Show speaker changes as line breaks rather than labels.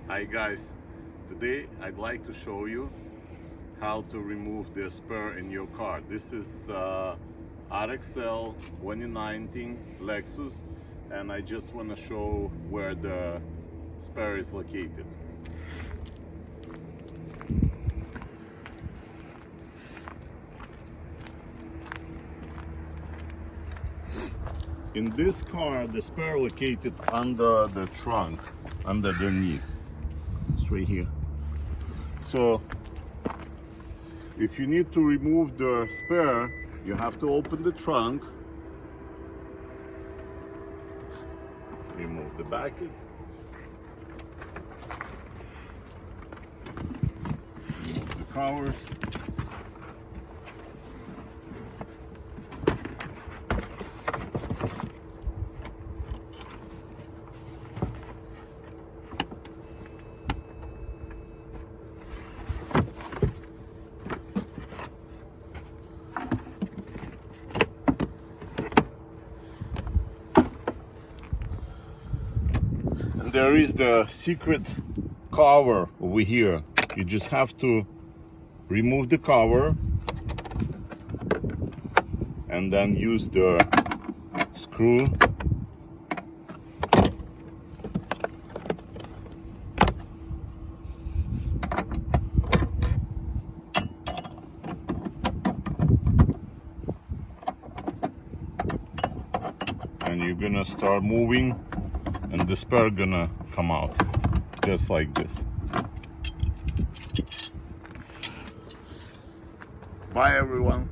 Hi guys, today I'd like to show you how to remove the spare in your car. This is RXL 2019 Lexus, and I just want to show where the spare is located. In this car, the spare located under the trunk, under the knee. It's right here. So if you need to remove the spare, you have to open the trunk, remove the bucket, remove the covers, and there is the secret cover over here. You just have to remove the cover and then use the screw and you're gonna start moving and the spare gonna come out just like this. Bye everyone.